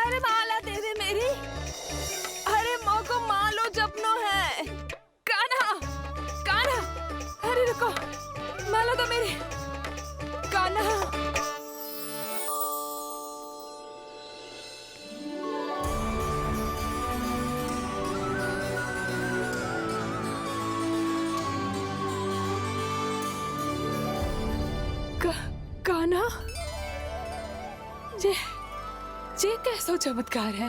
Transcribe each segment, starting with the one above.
अरे माला दे दे मेरी। अरे माँ को मालो जपनो है। कान्हा, कान्हा, अरे रुको, माला दो मेरी। कान्हा। कान्हा, ये कैसा चमत्कार है?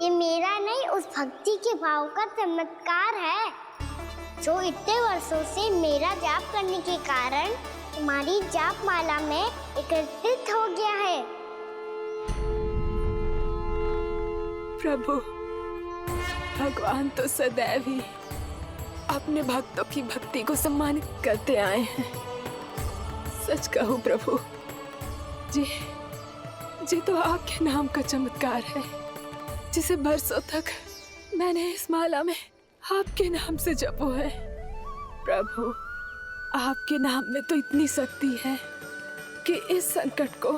ये मेरा नहीं, उस भक्ति के भाव का चमत्कार है जो इतने वर्षों से मेरा जाप करने के कारण तुम्हारी जाप माला में एकत्रित हो गया है। प्रभु, भगवान तो सदैव ही अपने भक्तों की भक्ति को सम्मानित करते आए हैं। सच कहूं प्रभु, जी तो आपके नाम का चमत्कार है, जिसे बरसों तक मैंने इस माला में आपके नाम से जपो है। प्रभु, आपके नाम में तो इतनी शक्ति है कि इस संकट को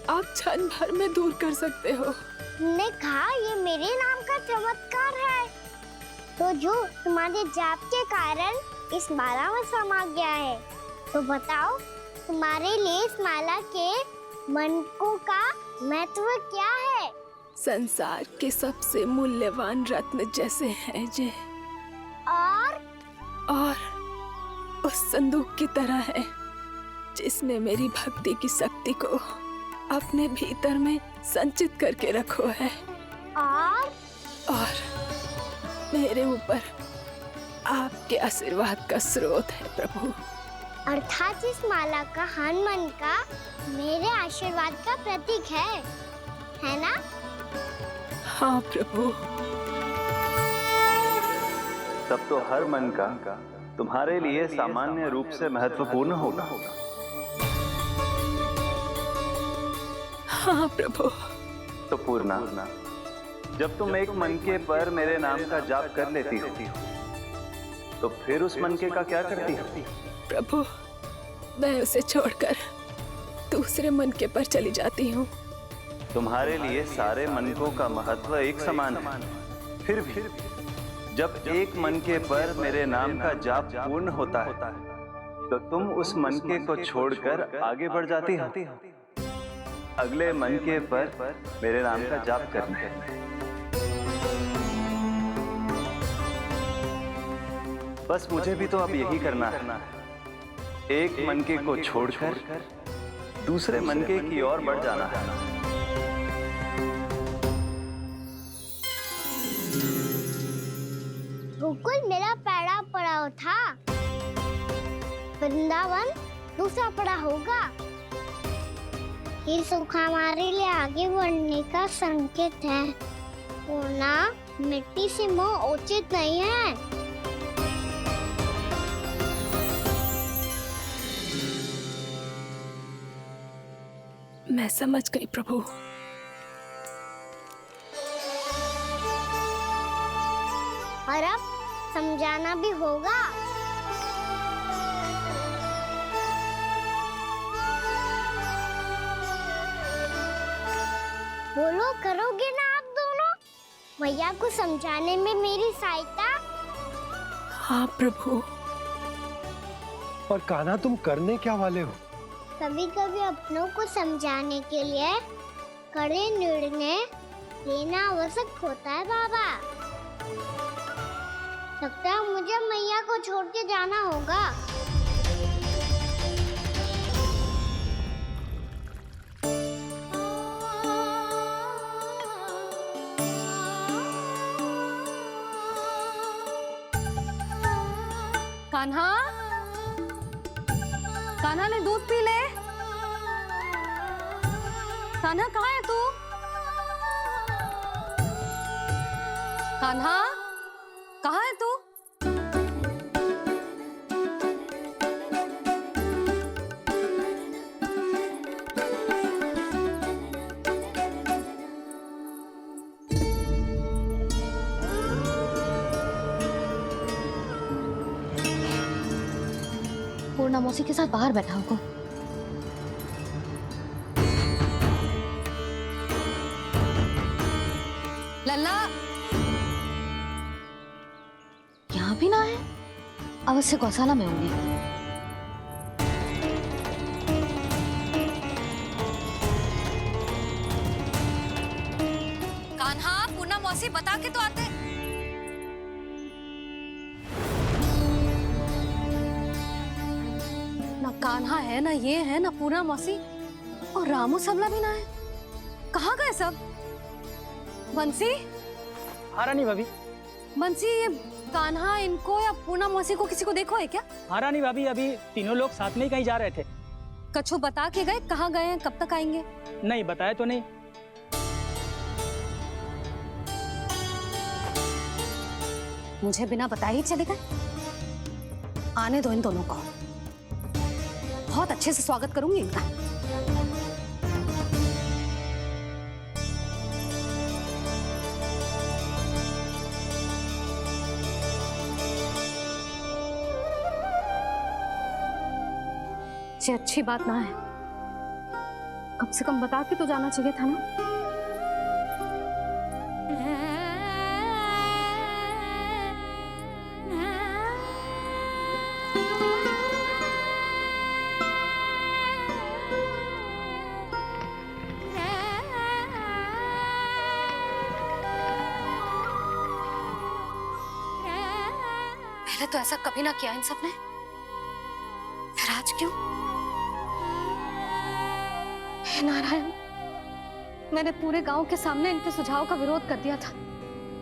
आप क्षण भर में दूर कर सकते हो। तुमने कहा ये मेरे नाम का चमत्कार है, तो जो तुम्हारे जाप के कारण इस माला में समा गया है, तो बताओ तुम्हारे लिए इस माला के मनकों का महत्व क्या है? संसार के सबसे मूल्यवान रत्न जैसे हैं जे, और उस संदूक की तरह है जिसने मेरी भक्ति की शक्ति को अपने भीतर में संचित करके रखो है। और मेरे ऊपर आपके आशीर्वाद का स्रोत है प्रभु। अर्थात इस माला का हनुमान का मेरे आशीर्वाद का प्रतीक है ना? हाँ प्रभु। तब तो हर मन का तुम्हारे लिए सामान्य रूप से महत्वपूर्ण होगा। हाँ प्रभु। तो पूर्णा, जब तुम एक मनके पर मेरे नाम का जाप कर लेती हो, तो फिर उस मनके का क्या करती हो? प्रभु, मैं उसे छोड़कर दूसरे मनके पर चली जाती हूँ। तुम्हारे लिए सारे मनकों का महत्व एक समान है। फिर भी जब एक मनके पर मेरे नाम का जाप पूर्ण होता है, तो तुम उस मनके को छोड़कर आगे बढ़ जाती हो अगले मनके पर मेरे नाम का जाप करने। बस मुझे भी तो अब यही करना है, एक मनके को छोड़कर दूसरे मनके की ओर बढ़ जाना है। गोकुल मेरा पहला पड़ाव था, वृंदावन दूसरा पड़ा होगा। ये सुख हमारे लिए आगे बढ़ने का संकेत है। पूर्णा, मिट्टी से मोह उचित नहीं है। मैं समझ गई प्रभु। और अब समझाना भी होगा। बोलो, करोगे ना आप दोनों? भैया को समझाने में मेरी सहायता। हाँ प्रभु। और कान्हा, तुम करने क्या वाले हो? कभी कभी अपनों को समझाने के लिए कड़े निर्णय लेना आवश्यक होता है बाबा। लगता है मुझे मैया को छोड़ के जाना होगा। कान्हा, कान्हा ने दूध पी ले। कान्हा, कहाँ है तू? कान्हा, कहाँ है तू? पूर्णा मौसी के साथ बाहर बैठा होगा। लल्ला यहाँ भी ना है। अवश्य गौशाला में होंगे। कान्हा, पूना मौसी बता के तो आते। ना कान्हा है, ना ये है, ना पूना मौसी, और रामू सबला भी ना है। कहाँ गए सब? बंसी? हाँ रानी भाभी। बंसी, ये कान्हा इनको या पूना मौसी को किसी को देखो है क्या? हाँ रानी भाभी, अभी तीनों लोग साथ में ही कहीं जा रहे थे। कछु बता के गए कहाँ गए हैं, कब तक आएंगे? नहीं बताया तो नहीं। मुझे बिना बताए ही चले गए। आने दो इन दोनों को, बहुत अच्छे से स्वागत करूंगी इनका। ये अच्छी बात ना है, कम से कम बता के तो जाना चाहिए था ना। पहले तो ऐसा कभी ना किया इन सब ने, फिर आज क्यों? हे नारायण, मैंने पूरे गांव के सामने इनके सुझाव का विरोध कर दिया था।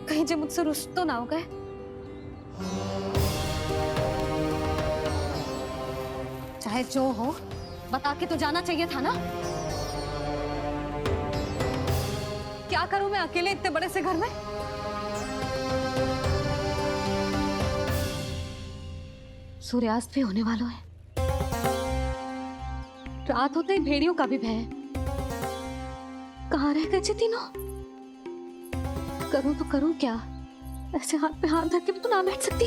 कहीं जे मुझसे रुष्ट तो ना हो गए। चाहे जो हो, बता के तो जाना चाहिए था ना। क्या करूं मैं अकेले इतने बड़े से घर में? सूर्यास्त भी होने वाला है। रात होते ही भेड़ियों का भी भय है। कहाँ रह गए थे तीनों? करूं तो करूं क्या? ऐसे हाथ पे हाथ धर के भी तो ना बैठ सकती।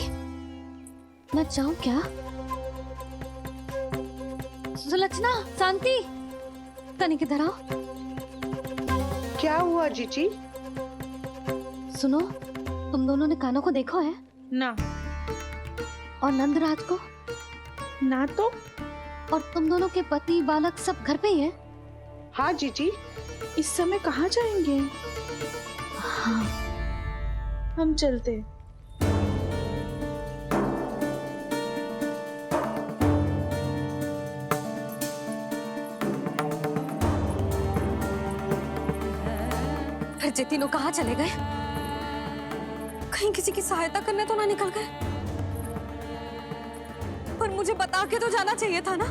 मैं जाऊं क्या? सुलक्षणा, शांति, तनिक इधर आओ। क्या हुआ जीजी? सुनो, तुम दोनों ने कान्हा को देखा है? ना। और नंदराज को? ना तो। और तुम दोनों के पति बालक सब घर पे ही है? हाँ जीजी, इस समय कहाँ जाएंगे? हाँ। हम चलते। फिर जे तीनों कहाँ चले गए? कहीं किसी की सहायता करने तो ना निकल गए? पर मुझे बता के तो जाना चाहिए था ना।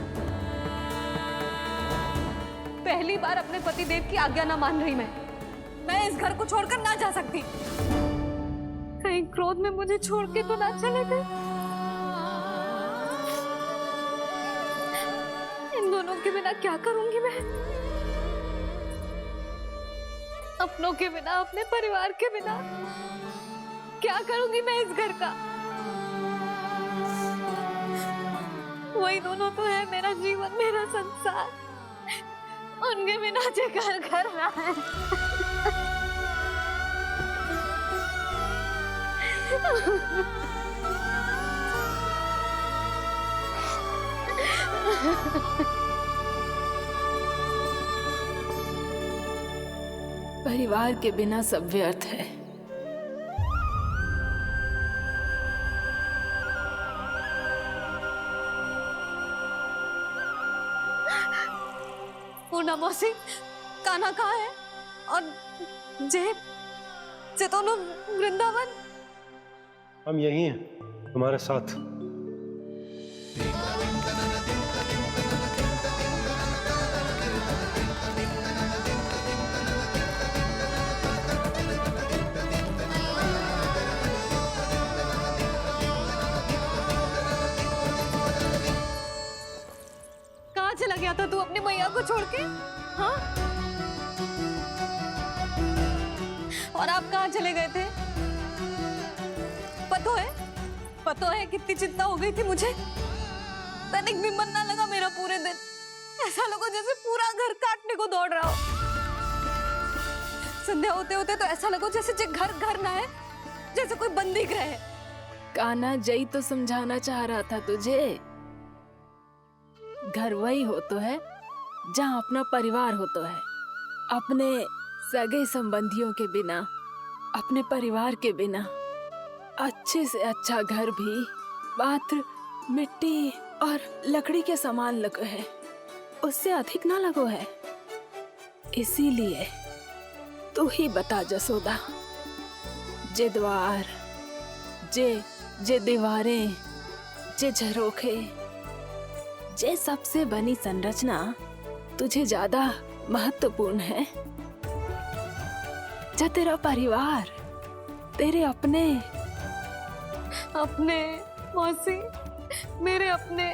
पहली बार अपने पति देव की आज्ञा ना मान रही मैं इस घर को छोड़कर ना जा सकती। कहीं क्रोध में मुझे छोड़ के तो ना चले गए। इन दोनों के बिना क्या करूंगी मैं? अपनों के बिना, अपने परिवार के बिना क्या करूंगी मैं इस घर का? वही दोनों तो है मेरा जीवन, मेरा संसार। उनके बिना जो घर घर रहा है। परिवार के बिना सब व्यर्थ है। पूना मौसी, कान्हा कहाँ है? और जे दोनों वृंदावन? हम यही हैं, तुम्हारे साथ। कहाँ चला गया था तू अपनी मैया को छोड़ के? हाँ? और आप कहाँ चले गए थे? पता है कितनी चिंता हो गई थी मुझे। तनिक भी मन ना लगा मेरा पूरे दिन। ऐसा लगा जैसे पूरा घर काटने को दौड़ रहा हो। संध्या होते होते तो ऐसा लगो जैसे जे घर घर ना है, जैसे कोई बंदी गृह है। कान्हा जई तो समझाना चाह रहा था तुझे। घर वही हो तो है जहाँ अपना परिवार हो तो है। अपने सगे संबंधियों के बिना, अपने परिवार के बिना अच्छे से अच्छा घर भी मात्र मिट्टी और लकड़ी के समान लगो है, उससे अधिक ना लगो है। इसीलिए तू ही बता जसोदा, जे द्वार, जे दीवारें, जे झरोखे, जे सबसे बनी संरचना तुझे ज्यादा महत्वपूर्ण है? जा तेरा परिवार, तेरे अपने मौसी, मेरे अपने,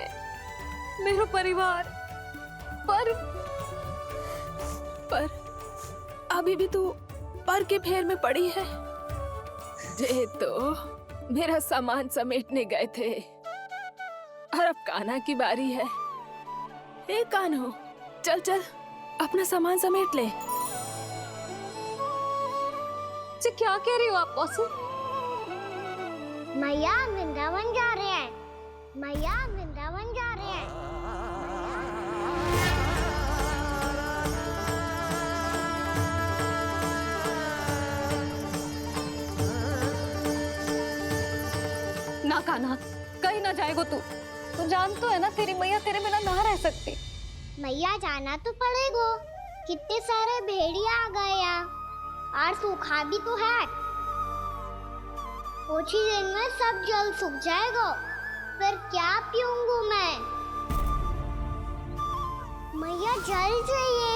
मेरा परिवार, पर अभी भी तू पर के फेर में पड़ी है। जे तो मेरा सामान समेटने गए थे और अब कान्हा की बारी है। ए कान्हो, चल चल अपना सामान समेट ले। जी क्या कह रही हो आप मौसी? मैया वृंदावन जा रहे हैं, मैया वृंदावन जा रहे हैं। ना कान्हा, कहीं ना जाएगो तू जान तो है ना तेरी मैया तेरे बिना ना रह सकती। मैया जाना तो पड़ेगा, कितने सारे भेड़िया आ गए यहाँ, और सूखा भी तो है। कुछ ही दिन में सब जल सूख जाएगा, फिर क्या पीऊंगी मैं? मैया जल चाहिए।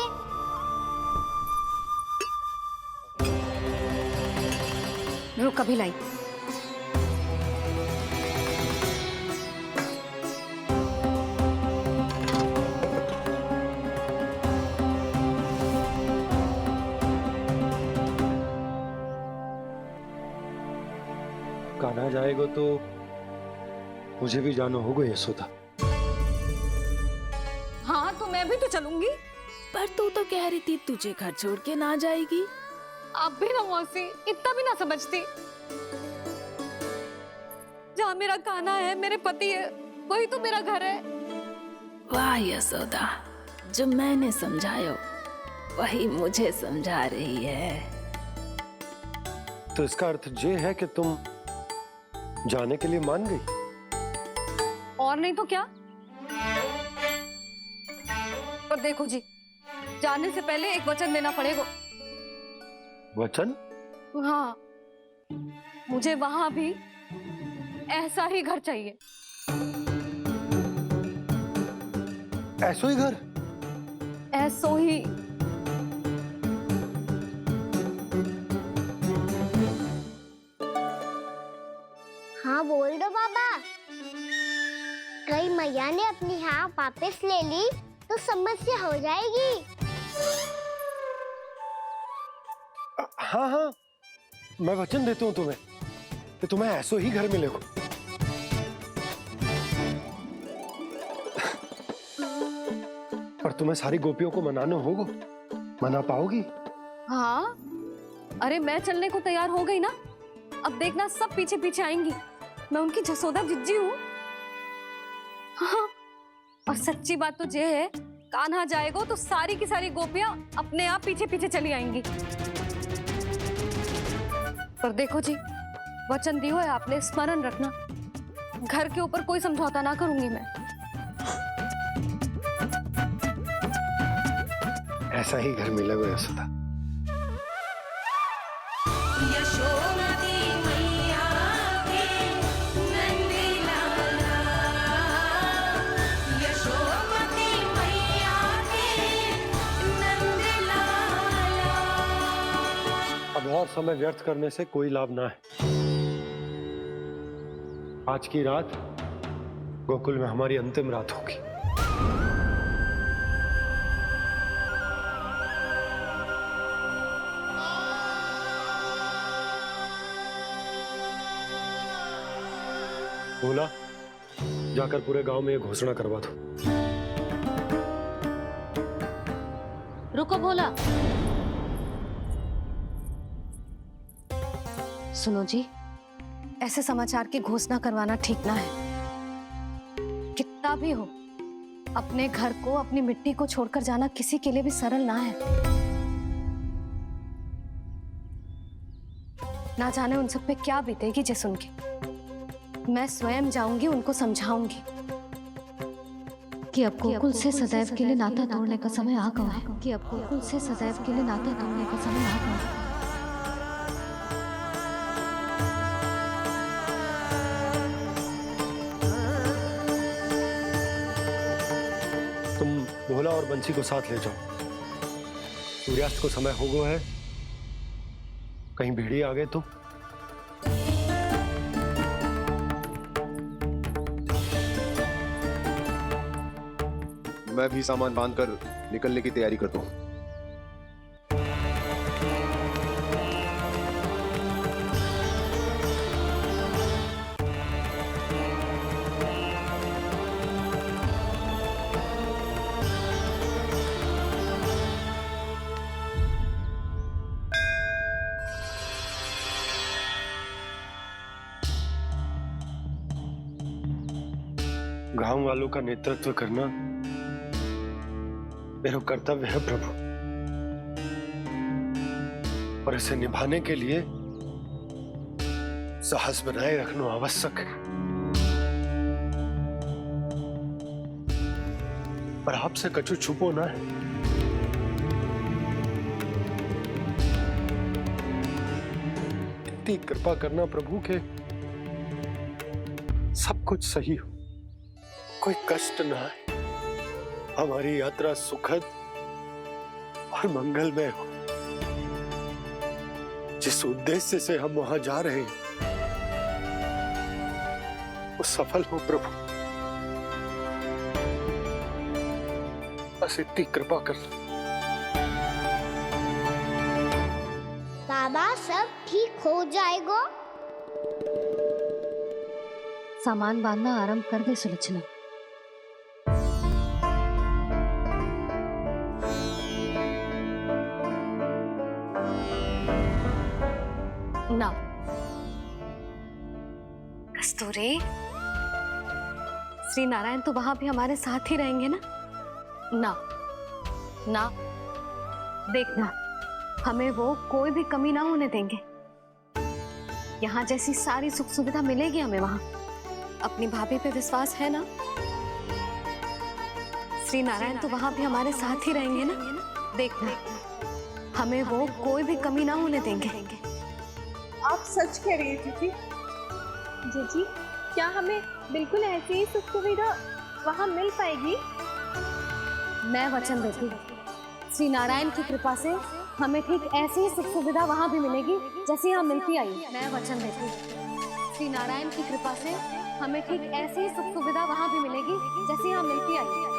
रुक अभी लाई। कान्हा जाएगा तो मुझे भी जाना होगा यशोदा। हाँ तो मैं भी तो चलूंगी। पर तू तो कह रही थी तुझे घर छोड़ के ना जाएगी। आप भी ना मौसी, इतना भी ना समझती। जहाँ मेरा कान्हा है, मेरे पति है, वही तो मेरा घर है। वाह यशोदा, जो मैंने समझायो वही मुझे समझा रही है। तो इसका अर्थ ये है कि तुम जाने के लिए मान गई? और नहीं तो क्या। पर देखो जी, जाने से पहले एक वचन देना पड़ेगा। वचन? हाँ, मुझे वहां भी ऐसा ही घर चाहिए। ऐसो ही घर? ऐसो ही। हाँ बोल दो बाबा। कहीं मैया ने अपनी हाँ वापस ले ली तो समस्या हो जाएगी। हाँ हाँ, मैं वचन देता हूँ तुम्हें कि तुम्हें ऐसो ही घर मिलेगा। पर तुम्हें सारी गोपियों को मनाना होगा, मना पाओगी? हाँ, अरे मैं चलने को तैयार हो गई ना। अब देखना सब पीछे पीछे आएंगी। मैं उनकी जसोदा जिज्जी हूँ। हाँ, और सच्ची बात तो ये है, कान्हा जाएगा तो सारी की सारी गोपियां अपने आप पीछे पीछे चली आएंगी। पर देखो जी, वचन दियो है आपने, स्मरण रखना। घर के ऊपर कोई समझौता ना करूंगी मैं। ऐसा ही घर मिलेगा यशोदा। अब और समय व्यर्थ करने से कोई लाभ ना है। आज की रात गोकुल में हमारी अंतिम रात होगी। बोला, जाकर पूरे गांव में ये घोषणा करवा दो। रुको भोला, सुनो जी, ऐसे समाचार की घोषणा करवाना ठीक ना है। कितना भी हो, अपने घर को, अपनी मिट्टी को छोड़कर जाना किसी के लिए भी सरल ना है। ना जाने उन सब पे क्या बीतेगी जे सुन के। मैं स्वयं जाऊंगी, उनको समझाऊंगी कि अब गोकुल से सदैव के लिए नाता तोड़ने का समय आ गया है। कि अब गोकुल से सदैव के लिए नाता तोड़ने का समय आ गया है। तुम भोला और बंसी को साथ ले जाओ। सूर्यास्त को समय हो गया है, कहीं भेड़िए आ गए तो। मैं भी सामान बांधकर निकलने की तैयारी करता हूँ। गांव वालों का नेतृत्व करना मेरा कर्तव्य है प्रभु, और इसे निभाने के लिए साहस बनाए रखना आवश्यक है। पर आपसे कछु छुपो ना है। इतनी कृपा करना प्रभु के सब कुछ सही हो, कोई कष्ट ना है, हमारी यात्रा सुखद और मंगलमय हो। जिस उद्देश्य से हम वहां जा रहे हैं वो सफल हो प्रभु, बस इतनी कृपा कर। बाबा सब ठीक हो जाएगा। सामान बांधना आरंभ कर दे सुलोचना। ना कस्तूरी, श्री नारायण तो वहां भी हमारे साथ ही रहेंगे ना? ना ना, देखना, हमें वो कोई भी कमी ना होने देंगे। यहाँ जैसी सारी सुख सुविधा मिलेगी हमें वहां। अपनी भाभी पे विश्वास है ना? श्री नारायण तो वहां भी हमारे साथ ही रहेंगे ना? देखना, हमें वो कोई भी कमी ना होने देंगे। आप सच कह रही है जीजी। जीजी, क्या हमें बिल्कुल ऐसी ही सुख सुविधा वहाँ मिल पाएगी? मैं वचन देती हूँ, श्री नारायण की कृपा से हमें ठीक ऐसी ही सुख सुविधा वहाँ भी मिलेगी जैसी यहाँ मिलती आई। मैं वचन देती हूँ, श्री नारायण की कृपा से हमें ठीक ऐसी ही सुख सुविधा वहाँ भी मिलेगी जैसी यहाँ मिलती आई।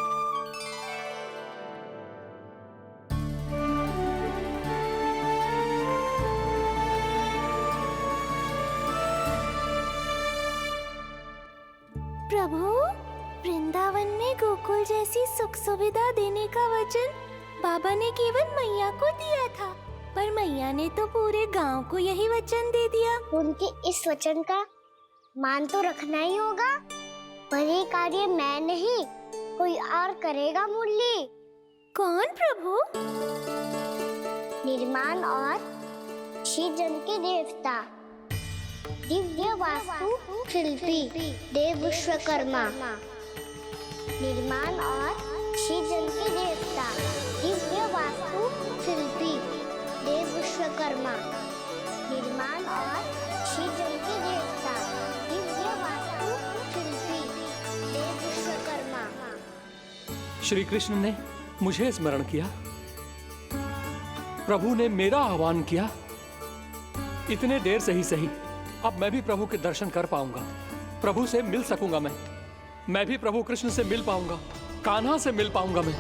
प्रभु, वृंदावन में गोकुल जैसी सुख सुविधा देने का वचन बाबा ने केवल मैया को दिया था, पर मैया ने तो पूरे गांव को यही वचन दे दिया। उनके इस वचन का मान तो रखना ही होगा, पर ये कार्य मैं नहीं, कोई और करेगा। मुरली कौन प्रभु? निर्माण और सृजन के देवता, दिव्य वास्तु शिल्पी देव विश्वकर्मा। निर्माण और सृजन के देवता, दिव्य वास्तु शिल्पी देव विश्वकर्मा। निर्माण और सृजन के देवता, दिव्य वास्तु शिल्पी देव विश्वकर्मा। श्री कृष्ण ने मुझे स्मरण किया, प्रभु ने मेरा आह्वान किया। इतने देर से ही सही, अब मैं भी प्रभु के दर्शन कर पाऊंगा, प्रभु से मिल सकूंगा। मैं भी प्रभु कृष्ण से मिल पाऊंगा, कान्हा से मिल पाऊंगा मैं।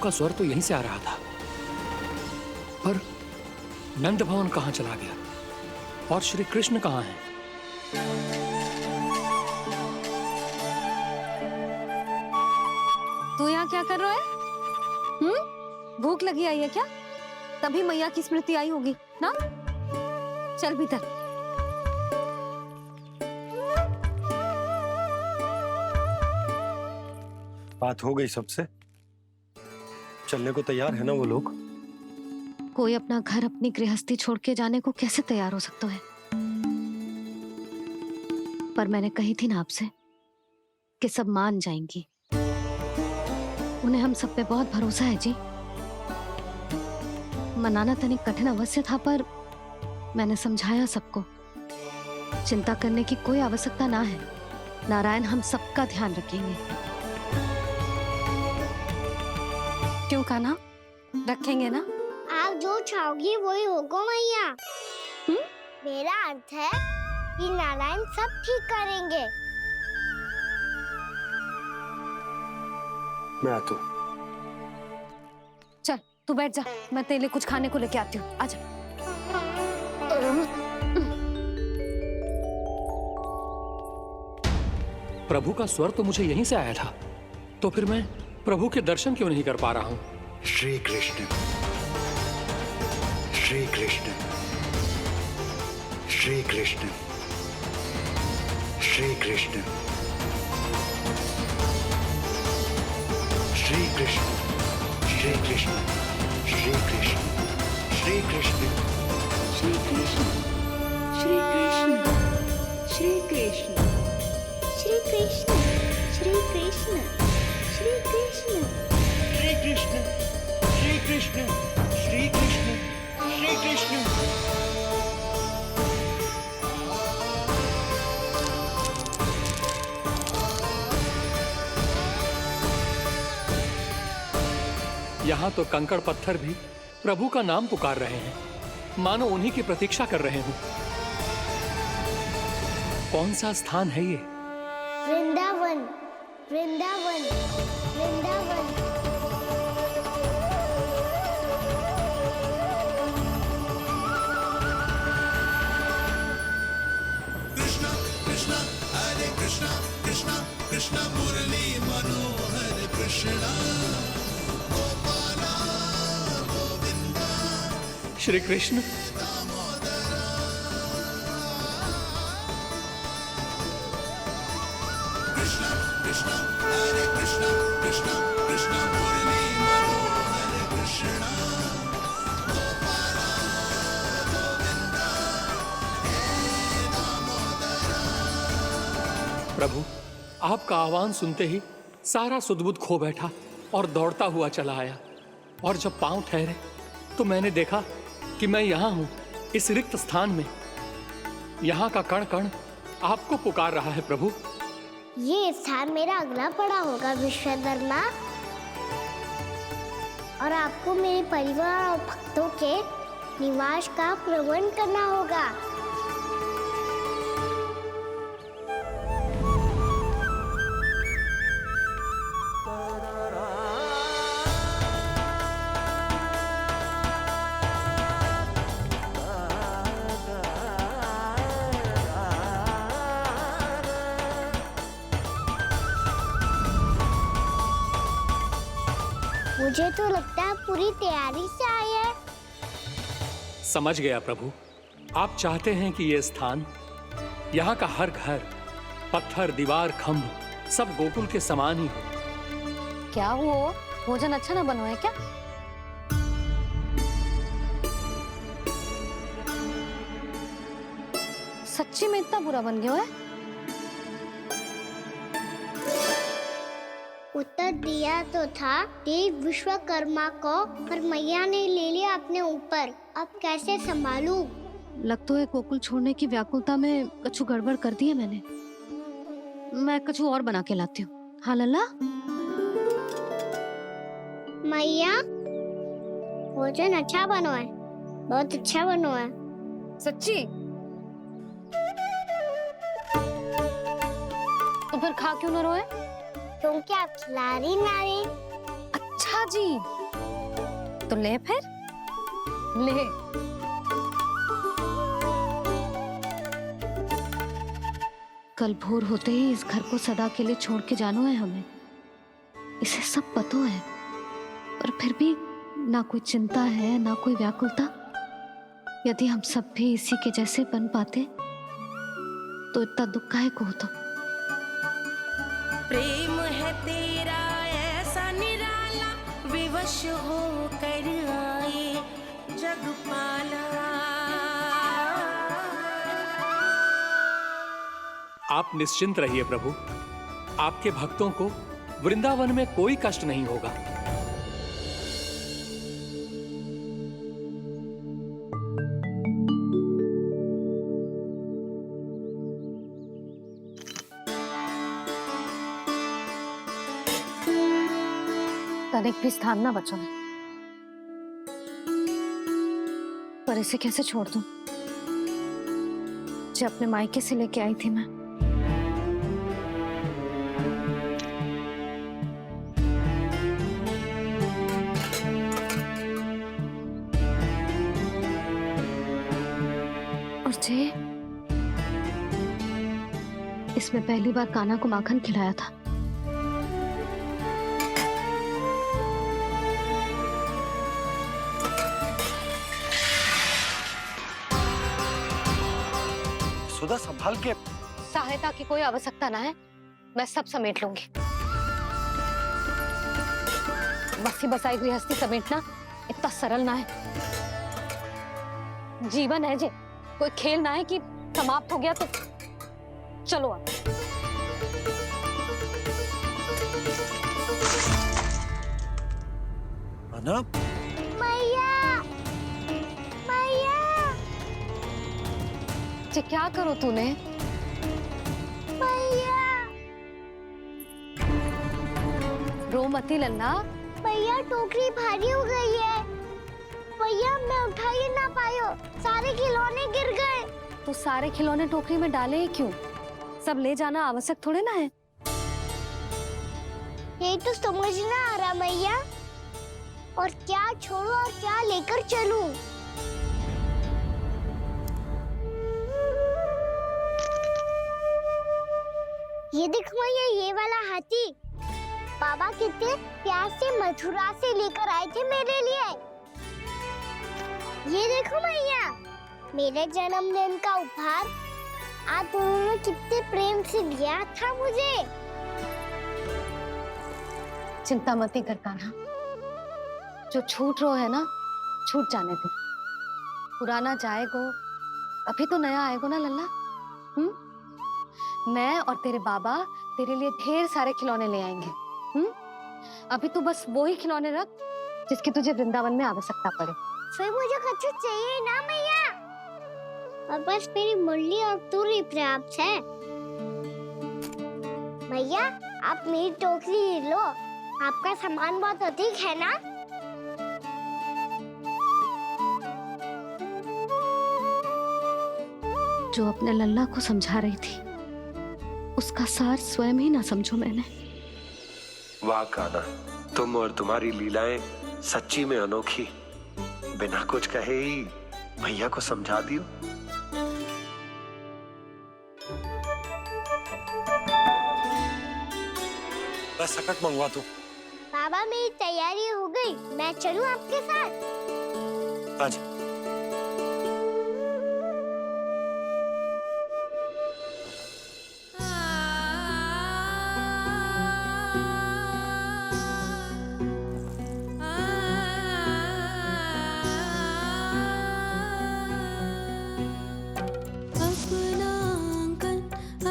का स्वर तो यहीं से आ रहा था, पर नंद भवन कहाँ चला गया और श्री कृष्ण कहाँ हैं? तू यहाँ क्या कर रहा है? भूख लगी आई है क्या? तभी मैया की स्मृति आई होगी ना? चल भीतर। बात हो गई सबसे? चलने को तैयार है ना वो लोग? कोई अपना घर अपनी गृहस्थी छोड़ के जाने को कैसे तैयार हो सकता है? पर मैंने कही थी ना आपसे कि सब मान जाएंगी। उन्हें हम सब पे बहुत भरोसा है जी। मनाना तनिक कठिन अवश्य था, पर मैंने समझाया सबको। चिंता करने की कोई आवश्यकता ना है। नारायण हम सबका ध्यान रखेंगे। क्यों कान्हा? रखेंगे ना? आप जो चाहोगी वही होगा मैया। मेरा अर्थ है कि नारायण सब ठीक करेंगे। मैं आता हूँ। चल तू बैठ जा, मैं तेरे लिए कुछ खाने को लेके आती हूँ। आजा। प्रभु का स्वर तो मुझे यहीं से आया था, तो फिर मैं प्रभु के दर्शन क्यों नहीं कर पा रहा हूँ? श्री कृष्ण, श्री कृष्ण, श्री कृष्ण, श्री कृष्ण, श्री कृष्ण, श्री कृष्ण, श्री कृष्ण, श्री कृष्ण, श्री कृष्ण, श्री कृष्ण, श्री कृष्ण, श्री कृष्ण, श्री कृष्ण, श्री कृष्ण, श्री कृष्ण, श्री कृष्ण, श्री कृष्ण, श्री कृष्ण। यहाँ तो कंकड़ पत्थर भी प्रभु का नाम पुकार रहे हैं, मानो उन्हीं की प्रतीक्षा कर रहे हूँ। कौन सा स्थान है ये? वृंदावन, वृंदावन, वृंदावन। श्री कृष्ण, प्रभु आपका आह्वान सुनते ही सारा सुध-बुध खो बैठा और दौड़ता हुआ चला आया। और जब पांव ठहरे तो मैंने देखा कि मैं यहाँ हूँ, इस रिक्त स्थान में। यहाँ का कण कण आपको पुकार रहा है प्रभु। ये स्थान मेरा अगला पड़ा होगा विश्वकर्मा, और आपको मेरे परिवार और भक्तों के निवास का प्रबंध करना होगा। मुझे तो लगता है पूरी तैयारी से आए हैं। समझ गया प्रभु, आप चाहते हैं कि ये स्थान, यहाँ का हर घर, पत्थर, दीवार, खम्भ सब गोकुल के समान ही हो। क्या हुआ? भोजन अच्छा ना बनो है क्या? सच्ची में इतना बुरा बन गया है? उत्तर दिया तो था देव विश्वकर्मा को, पर मैया ने ले लिया अपने ऊपर। अब कैसे संभालूं? लग तो है गोकुल छोड़ने की व्याकुलता में कछु गड़बड़ कर दी है मैंने। मैं कछु और बना के लाती हूँ। हाँ लल्ला? मैया, भोजन अच्छा बनो है, बहुत अच्छा बनो है। सच्ची? तो फिर खा क्यों न रोए? तुम क्या खिला रही नारी? अच्छा, जी, तो ले फिर ले। कल भोर होते ही इस घर को सदा के लिए छोड़ के जाना है हमें, इसे सब पता है, और फिर भी ना कोई चिंता है ना कोई व्याकुलता। यदि हम सब भी इसी के जैसे बन पाते तो इतना दुख काहे को होता। प्रेम है तेरा ऐसा निराला, विवश हो कर आए जगपाला। आप निश्चिंत रहिए प्रभु, आपके भक्तों को वृंदावन में कोई कष्ट नहीं होगा। तनिक भी स्थान ना बचो है, पर इसे कैसे छोड़ दूं जो अपने मायके से लेके आई थी मैं। और जे इसमें पहली बार कान्हा को माखन खिलाया था। सुधा संभाल के। सहायता की कोई आवश्यकता ना है, मैं सब समेट लूंगी। बसी बसाई गृहस्थी समेटना इतना सरल ना है। जीवन है जे, कोई खेल ना है कि समाप्त हो गया तो चलो आप। अना? मैया, मैया। जे क्या करो तूने? मैया, रो मती लल्ला। मैया टोकरी भारी हो गई है। मैया मैं उठा ही ना पायो, सारे खिलौने गिर गए। तो सारे खिलौने टोकरी में डाले ही क्यों? सब ले जाना आवश्यक थोड़े ना है। यही तो समझ ना आ रहा मैया, और क्या छोड़ू और क्या लेकर चलूं? ये देखो मैया, ये वाला हाथी बाबा कितने प्यार से मथुरा से लेकर आए थे मेरे लिए। ये देखो मैया, मेरे जन्मदिन का उपहार आप उन्होंने कितने प्रेम से दिया था मुझे। चिंता मती कर कान्हा, जो छूट रो है ना छूट जाने दे। पुराना जाएगो, अभी तो नया आएगो ना लल्ला। मैं और तेरे बाबा तेरे लिए ढेर सारे खिलौने ले आएंगे। अभी तू बस वो ही खिलौने रख जिसकी तुझे वृंदावन में आवश्यकता पड़े। फिर मुझे कुछ चाहिए ना मैया, और बस मेरी मुरली और तूरी पर्याप्त है। मैया आप मेरी टोकरी लो, आपका सामान बहुत अधिक है ना। जो अपने लल्ला को समझा रही थी उसका सार स्वयं ही ना समझो मैंने। वाह कान्हा, तुम और तुम्हारी लीलाएं सच्ची में अनोखी। बिना कुछ कहे ही भैया को समझा दियो। बस सकट मंगवा दो। बाबा मेरी तैयारी हो गई, मैं चलूं आपके साथ? आजा।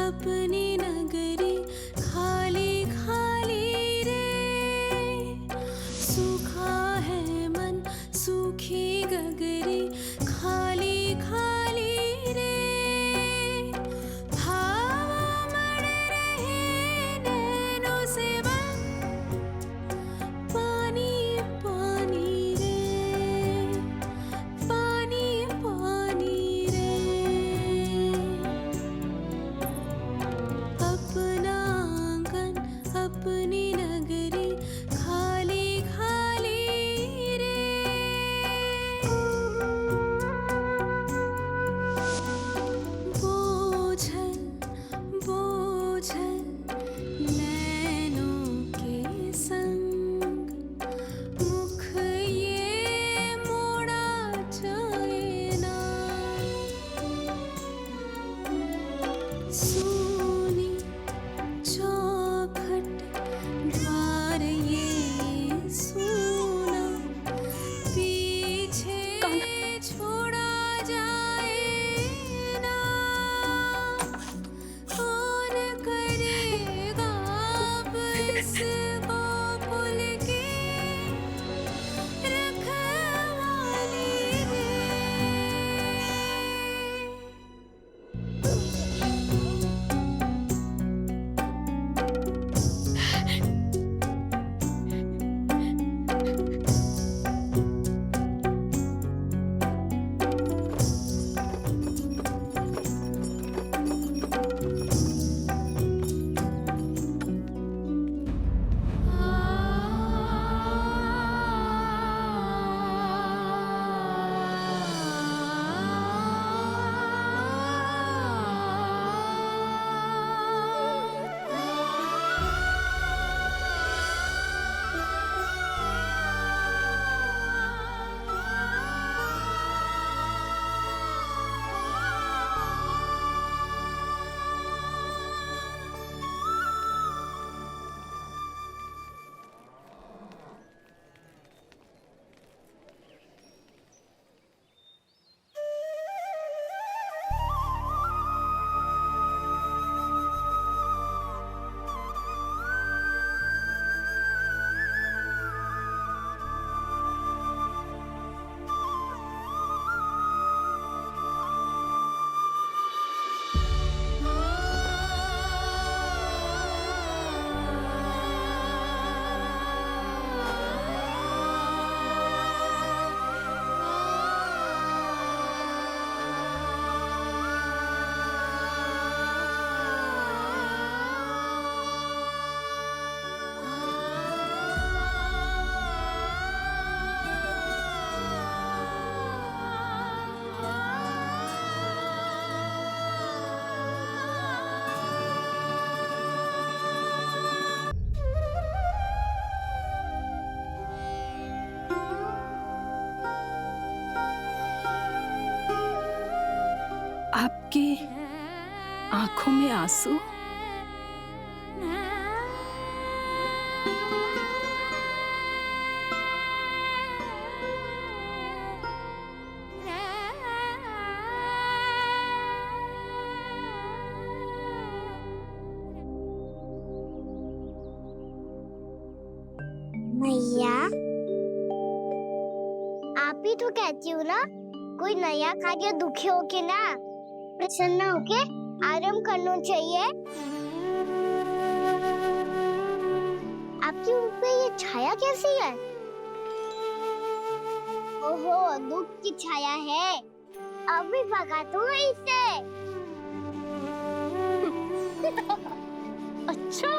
अपनी नगरी खाली खाली रे, सूखा है मन सूखी गगरी खाली खाली रे, भाव मर रहे नैनों से बन पानी पानी रे, पानी पानी रे। अपना आंगन अपनी नगरी खाली खाली आपकी आंखों में आंसू? मैया, आप ही तो कहती हो ना, कोई नया कार्य दुखी होके ना प्रसन्न होके आराम करना चाहिए। आपकी मुंह पे ये छाया कैसी है? ओहो, दुख की छाया है। अभी भगा दूंगा इसे। अच्छा।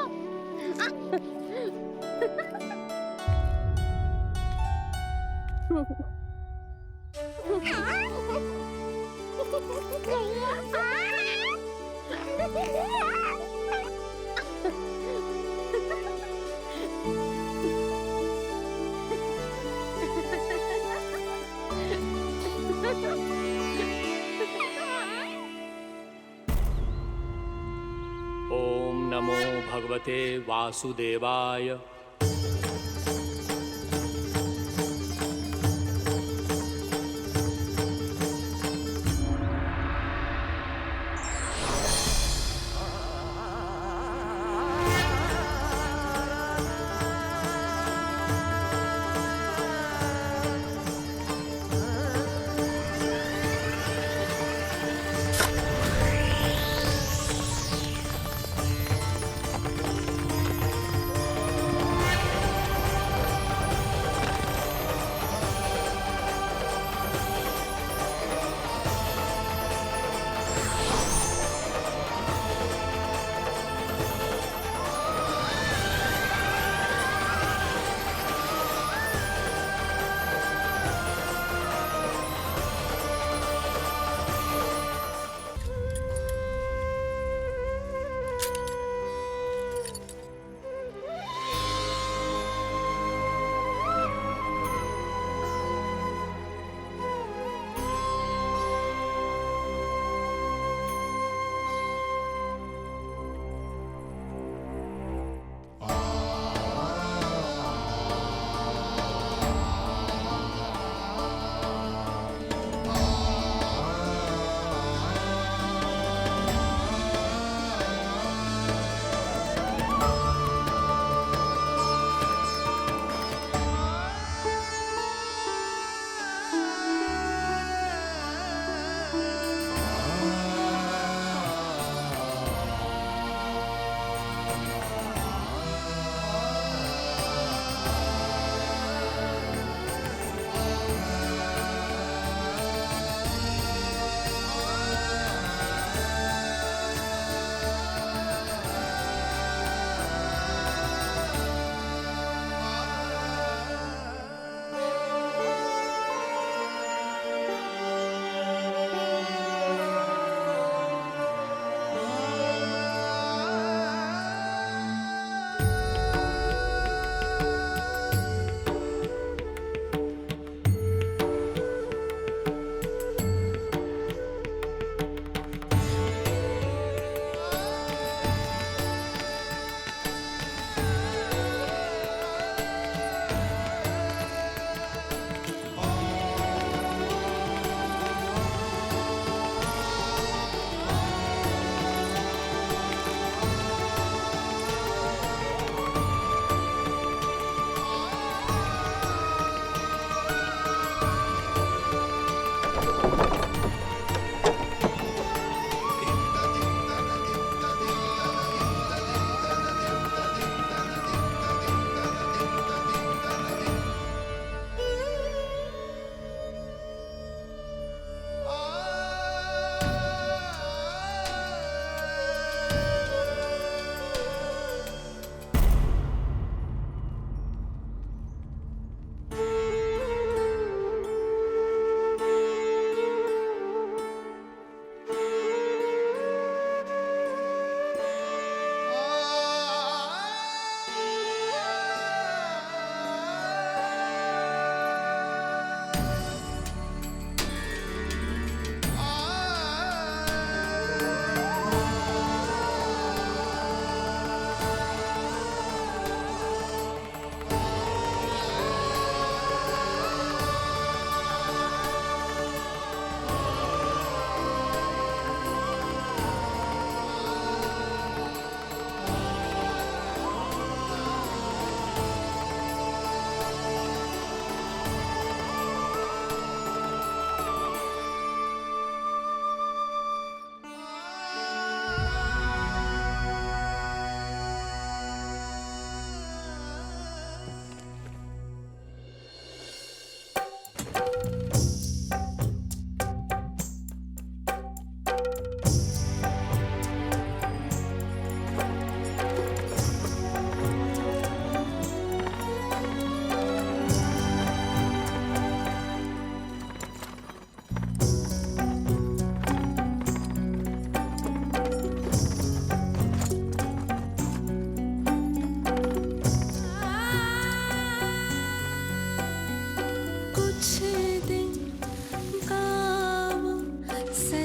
ओम नमो भगवते वासुदेवाय।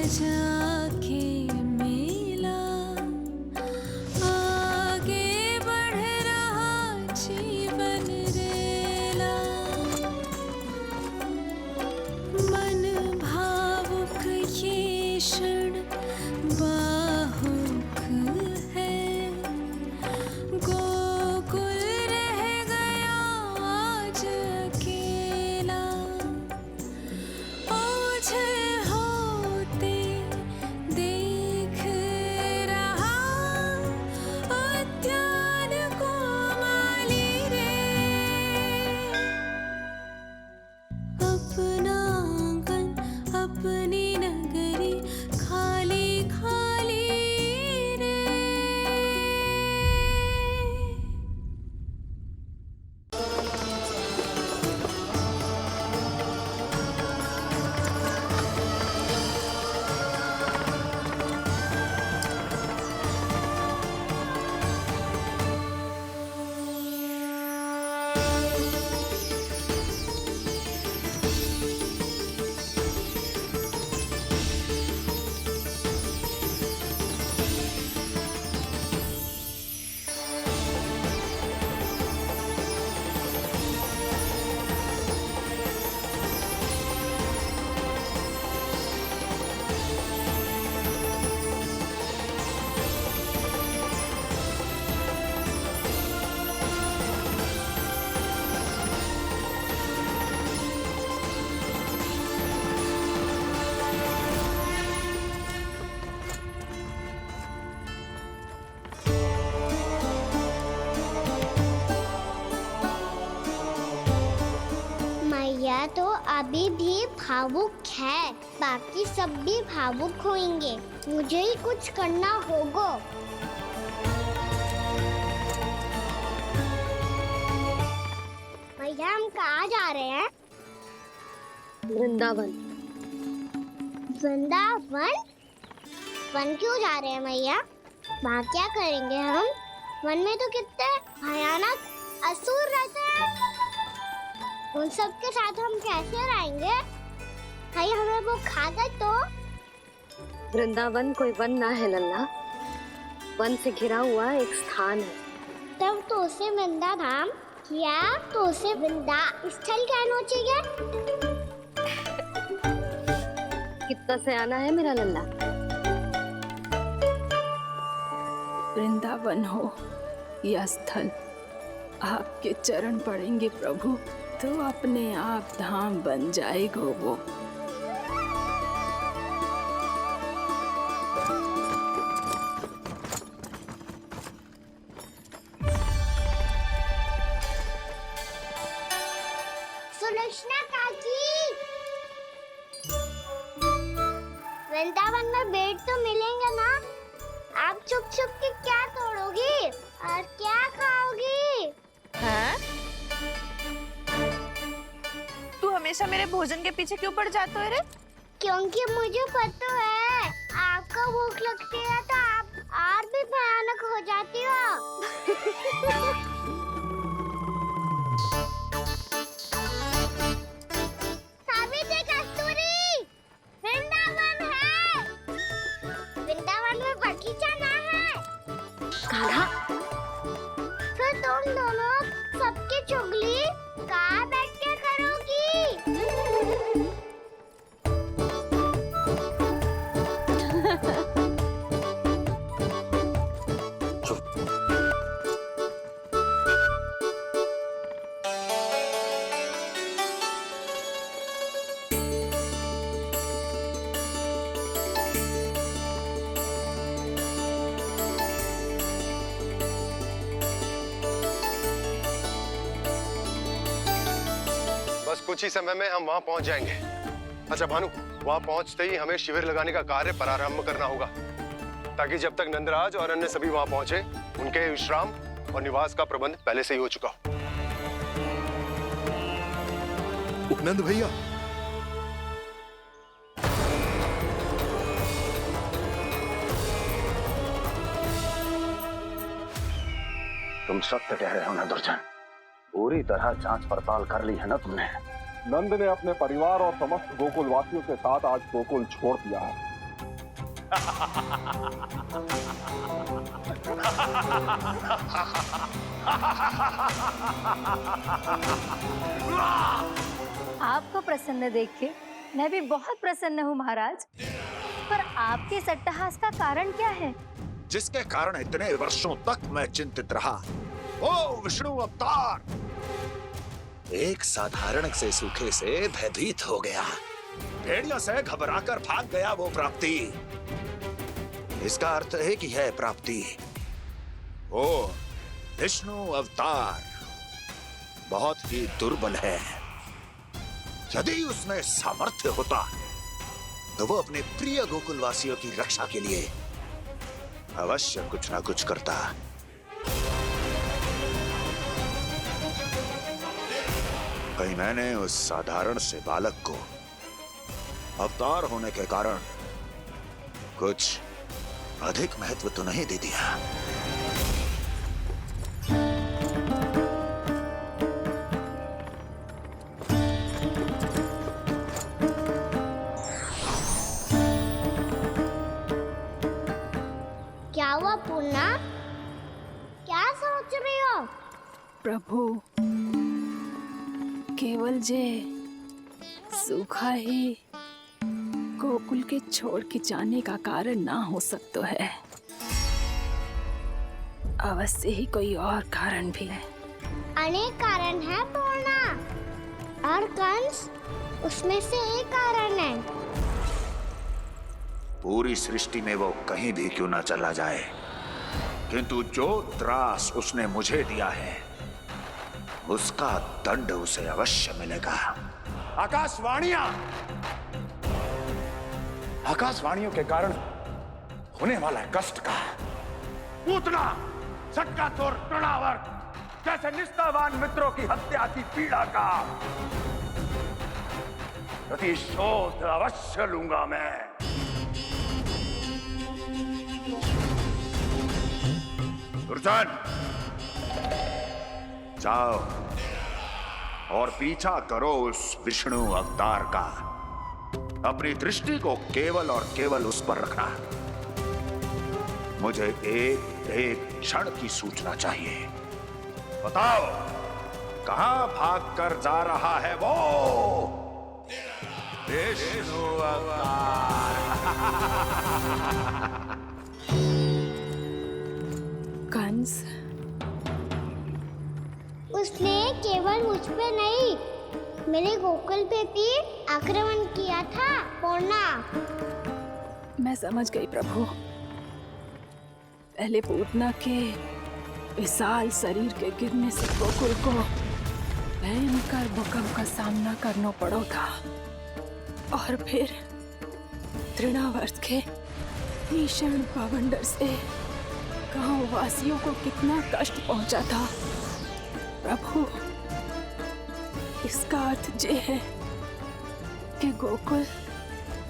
जाके मिला, आगे बढ़ रहा जीवन रेला। मन भावुक ये क्षण बाहुक है, गोकुल रह गया आज अकेला। ओझल होते देख रहा उद्यान को माली रे। अपना आंगन अपनी नगरी खाली खाली रे। मैया तो अभी भी भावुक है, बाकी सब भी भावुक होंगे। मुझे ही कुछ करना होगा। मैया हम कहाँ जा रहे हैं? वृंदावन। वृंदावन? वन क्यों जा रहे हैं मैया? वहाँ क्या करेंगे हम? वन में तो कितने भयानक असुर रहते हैं। उन सब के साथ हम कैसे रहेंगे? भाई हमें वो खा गए तो? वृंदावन कोई वन ना है लल्ला, वन से घिरा हुआ एक स्थान है। तब तो उसे वृंदा धाम या तो उसे वृंदा स्थल कहना चाहिए। कितना से आना है मेरा लल्ला। वृंदावन हो या स्थल, आपके चरण पड़ेंगे प्रभु तो अपने आप धाम बन जाएगा वो। सुलक्षणा काकी, वृंदावन में बेट तो मिलेंगे ना? आप छुप छुप के क्या तोड़ोगी और क्या खाओगी? हाँ? तू हमेशा मेरे भोजन के पीछे क्यों पड़ जाते हो रे? क्योंकि मुझे पता है आपको भूख लगती है तो आप और भी भयानक हो जाती हो। सावित्री, कस्तूरी, वृंदावन है। वृंदावन में बगीचा ना है। कान्हा, फिर तुम दोनों सबकी चुगली कहाँ बैठ के करोगी? बस कुछ ही समय में हम वहां पहुंच जाएंगे। अच्छा भानु, वहां पहुंचते ही हमें शिविर लगाने का कार्य प्रारंभ करना होगा, ताकि जब तक नंदराज और अन्य सभी वहां पहुंचे उनके विश्राम और निवास का प्रबंध पहले से ही हो चुका हो। नंद भैया, तुम सत्य कह रहे हो ना दुर्जन, पूरी तरह जांच पड़ताल कर ली है ना तुमने? नंद ने अपने परिवार और समस्त गोकुल वासियों के साथ आज गोकुल छोड़ दिया है। आपको प्रसन्न देख के मैं भी बहुत प्रसन्न हूँ महाराज। पर आपके सट्टाहास का कारण क्या है? जिसके कारण इतने वर्षों तक मैं चिंतित रहा। ओ विष्णु अवतार! एक साधारण से सूखे से भयभीत हो गया, भेड़ियों से घबराकर भाग गया वो प्राप्ति। इसका अर्थ है कि यह प्राप्ति ओ विष्णु अवतार बहुत ही दुर्बल है। यदि उसमें सामर्थ्य होता तो वो अपने प्रिय गोकुलवासियों की रक्षा के लिए अवश्य कुछ ना कुछ करता। कहीं मैंने उस साधारण से बालक को अवतार होने के कारण कुछ अधिक महत्व तो नहीं दे दिया। क्या हुआ पूर्णा? क्या सोच रही हो? प्रभु, केवल जे सूखा ही गोकुल के छोड़ के जाने का कारण ना हो सकता है, अवश्य ही कोई और कारण भी है। अनेक कारण है पूर्णा, और कंस उसमें से एक कारण है। पूरी सृष्टि में वो कहीं भी क्यों ना चला जाए, किंतु जो त्रास उसने मुझे दिया है उसका दंड उसे अवश्य मिलेगा। आकाशवाणियों के कारण होने वाला कष्ट का पूतना सटकासुर तृणावर्त जैसे निष्ठावान मित्रों की हत्या की पीड़ा का प्रतिशोध अवश्य लूंगा मैं। दुर्जन, जाओ और पीछा करो उस विष्णु अवतार का। अपनी दृष्टि को केवल और केवल उस पर रखना। मुझे एक एक क्षण की सूचना चाहिए। बताओ, कहां भागकर जा रहा है वो विष्णु अवतार? कंस, उसने केवल मुझ पे नहीं, मेरे गोकुल पे भी आक्रमण किया था पूर्णा। मैं समझ गई प्रभु। पहले पूतना के विशाल शरीर के गिरने से गोकुल को भयंकर भूकंप का सामना करना पड़ा था, और फिर तृणावर्त के भीषण पावंडर से गांव वासियों को कितना कष्ट पहुंचा था। प्रभु, इसका अर्थ ये है कि गोकुल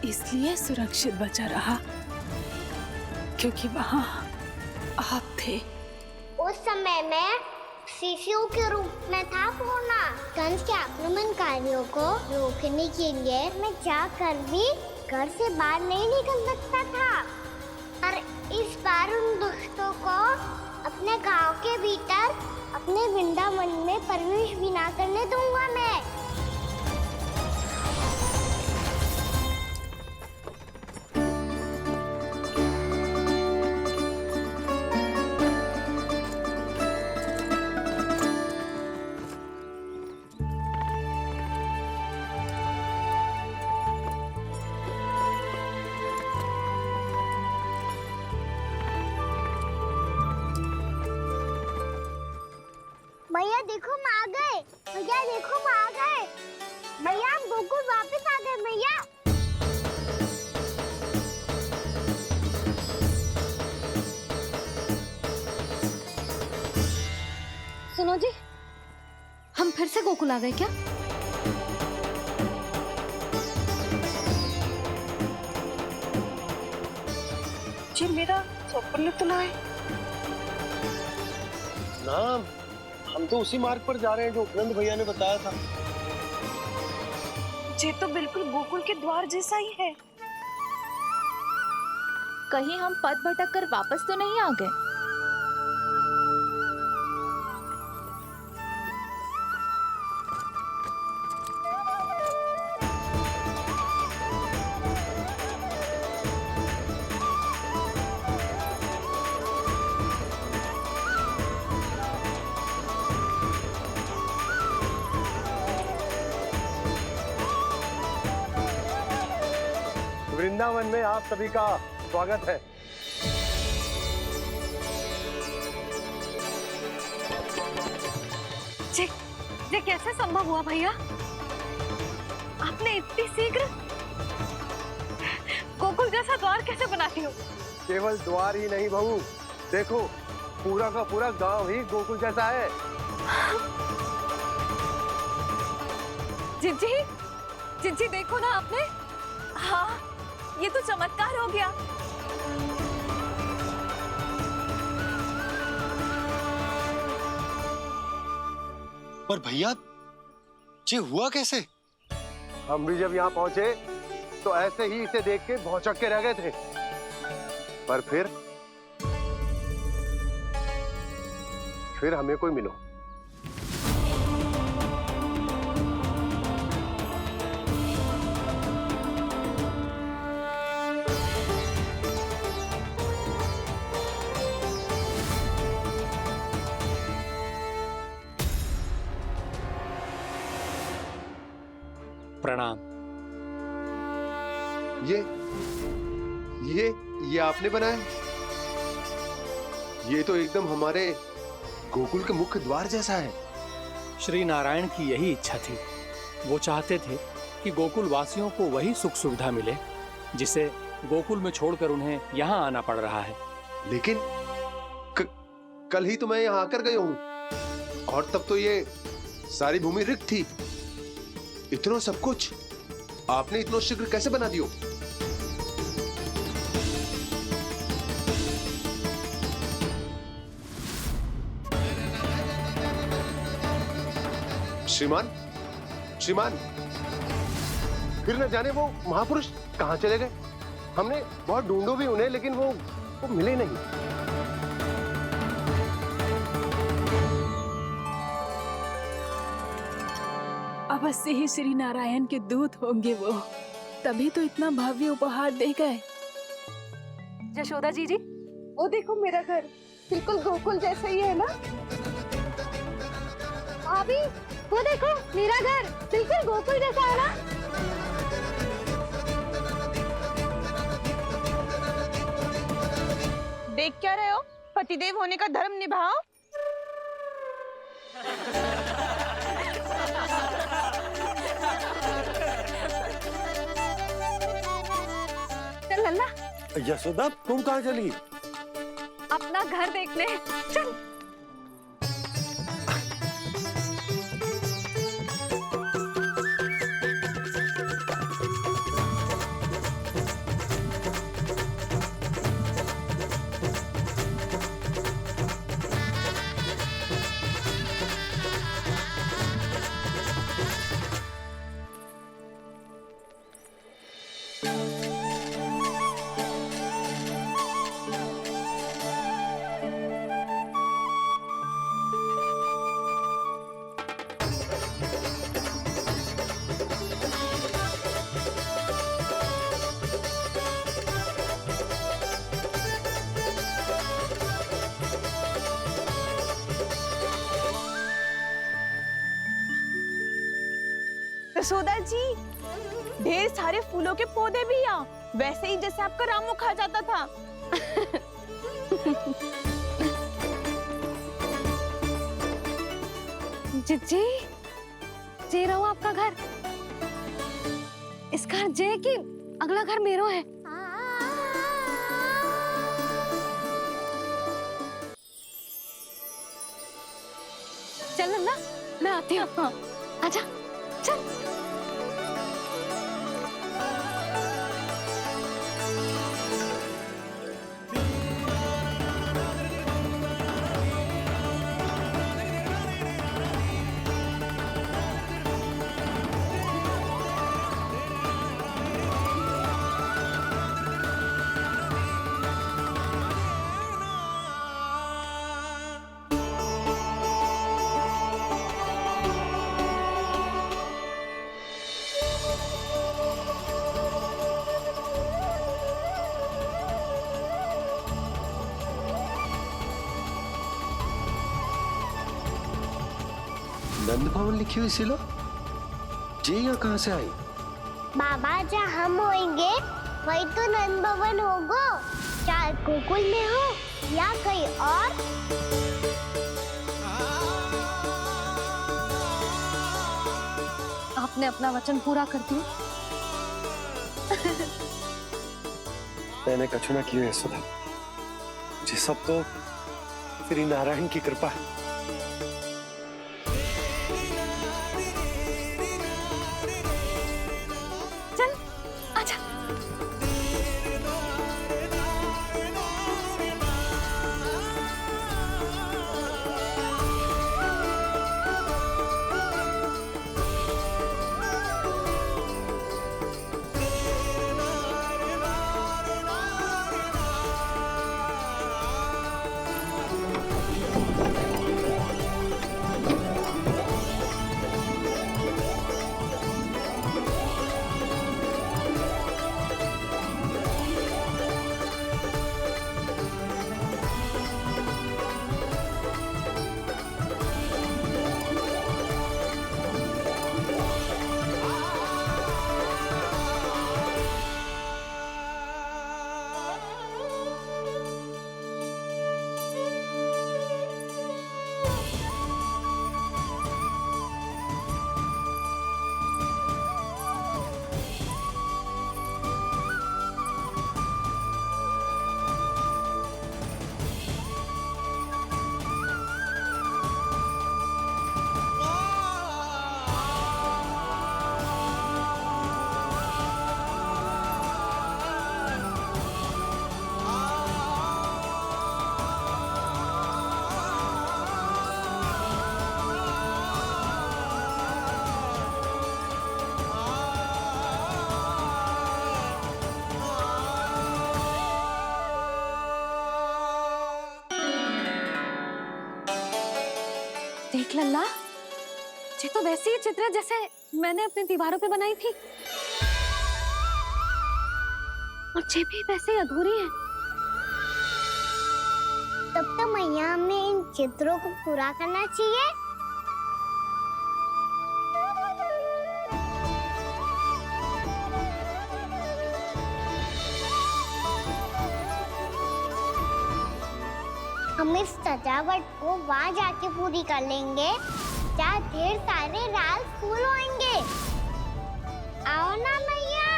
इसलिए सुरक्षित बचा रहा क्योंकि वहां आप थे। उस समय मैं शिशु के रूप में था पूर्णा। कंस के आक्रमणकारियों को रोकने के लिए मैं जाकर भी घर से बाहर नहीं निकल सकता था, और इस बार उन दुष्टों को अपने गांव के भीतर अपने वृंदावन में प्रवेश भी ना करने दूंगा मैं। भैया देखो हम आ गए। भैया देखो हम आ गए। भैया हम गोकुल वापस आ गए। भैया सुनो जी, हम फिर से गोकुल आ गए क्या? जी मेरा स्वप्न तो ना है। ना, हम तो उसी मार्ग पर जा रहे हैं जो उपनंद भैया ने बताया था। ये तो बिल्कुल गोकुल के द्वार जैसा ही है। कहीं हम पथ भटक कर वापस तो नहीं आ गए? वृंदावन में आप सभी का स्वागत है। ये कैसे संभव हुआ भैया? आपने इतनी शीघ्र गोकुल जैसा द्वार कैसे बना दिया? केवल द्वार ही नहीं बहू, देखो पूरा का पूरा गांव ही गोकुल जैसा है। जिज्जी देखो ना आपने। हाँ, ये तो चमत्कार हो गया। पर भैया ये हुआ कैसे? हम भी जब यहाँ पहुंचे तो ऐसे ही इसे देख के भौचक के रह गए थे, पर फिर हमें कोई मिलो। प्रणाम। ये आपने बनाया? ये तो एकदम हमारे गोकुल के मुख्य द्वार जैसा है। श्री नारायण की यही इच्छा थी। वो चाहते थे कि गोकुल वासियों को वही सुख सुविधा मिले जिसे गोकुल में छोड़कर उन्हें यहाँ आना पड़ रहा है। लेकिन कल ही तो मैं यहाँ आकर गया हूँ और तब तो ये सारी भूमि रिक्त थी। इतना सब कुछ आपने इतना शीघ्र कैसे बना दियो? श्रीमान, फिर न जाने वो महापुरुष कहाँ चले गए। हमने बहुत ढूंढो भी उन्हें, लेकिन वो मिले नहीं। अवश्य ही श्री नारायण के दूत होंगे वो, तभी तो इतना भव्य उपहार दे गए। यशोदा जी, वो देखो मेरा घर बिल्कुल गोकुल जैसा ही है ना? भाभी, वो देखो मेरा घर बिल्कुल गोकुल जैसा है ना? देख क्या रहे हो? पतिदेव होने का धर्म निभाओ। चल लल्ला, यशोदा तुम कहाँ चली? अपना घर देखने चल। यशोदा जी, ढेर सारे फूलों के पौधे भी यहाँ, वैसे ही जैसे आपका रामू खा जाता था। जिज्जी, जे रहो आपका घर। इस घर जे की अगला घर मेरो है। चल लल्ला, मैं आती हूँ। हाँ, आजा, चल। नंद भवन लिखी हुई सिलो जे यहाँ कहाँ से आई? बाबा जहाँ हम होंगे वही तो नंद भवन होगा, चाहे गोकुल में हो या कहीं और। आपने अपना वचन पूरा कर दिया। मैंने कछु ना किए यशोदा, ये सब तो श्री नारायण की कृपा है। चल आजा। देख लल्ला, ये तो वैसी ही चित्र है जैसे मैंने अपनी दीवारों पे बनाई थी, और ये भी वैसे ही अधूरी है। तब तो मैया हमें इन चित्रों को पूरा करना चाहिए। हम इस सजावट को वहाँ जाके पूरी कर लेंगे जहाँ ढेर सारे लाल फूल होंगे। आओ ना मैया,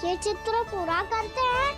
ये चित्र पूरा करते हैं।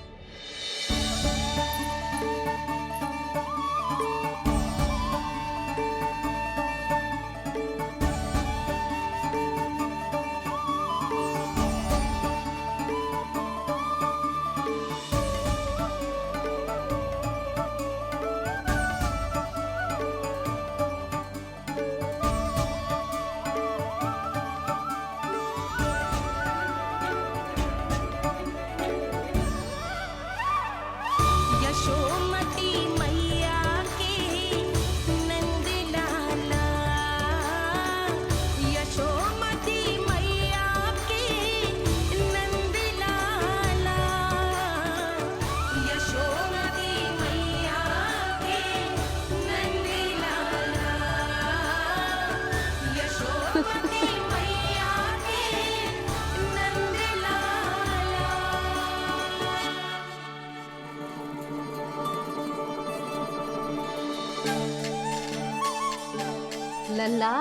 लल्ला,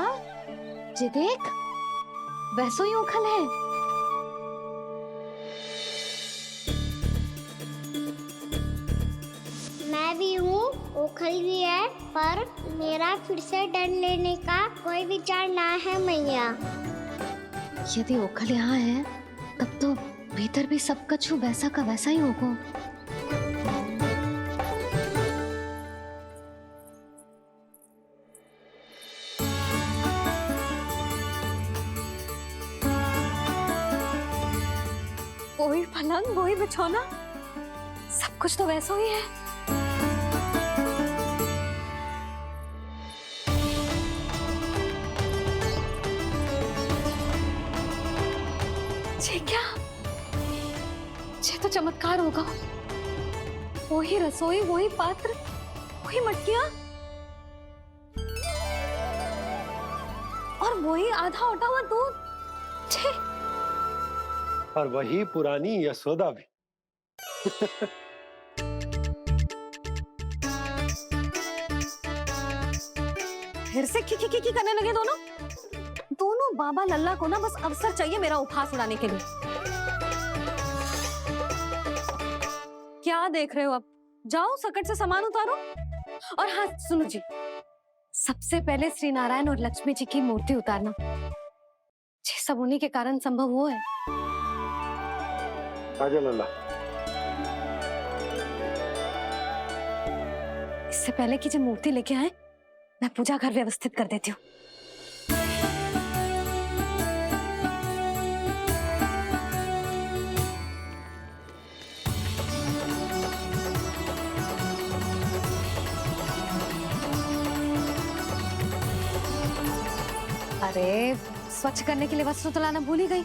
ये देख, वैसो ही उखल है। मैं भी हूँ, ओखल भी है, पर मेरा फिर से डर लेने का कोई विचार ना है मैया। यदि ओखल यहाँ है, तब तो भीतर भी सब कछु वैसा का वैसा ही होगा। वही पलंग, वही बिछौना, सब कुछ तो वैसा ही है। ये क्या? ये तो चमत्कार होगा। वही रसोई, वही पात्र, वही मटकियां, वही आधा उठा हुआ दूध। छे। और वही पुरानी यशोदा भी। फिर से की करने लगे दोनों। दोनों बाबा लल्ला को ना बस अवसर चाहिए मेरा उपहास उड़ाने के लिए। क्या देख रहे हो? अब जाओ सकट से सामान उतारो। और हाँ सुनो जी, सबसे पहले श्री नारायण और लक्ष्मी जी की मूर्ति उतारना। ये सब उन्हीं के कारण संभव हुआ है। आजा लल्ला। इससे पहले कि जो मूर्ति लेके आए, मैं पूजा घर व्यवस्थित कर देती हूँ। अरे स्वच्छ करने के लिए वस्त्र तो लाना भूल ही गई।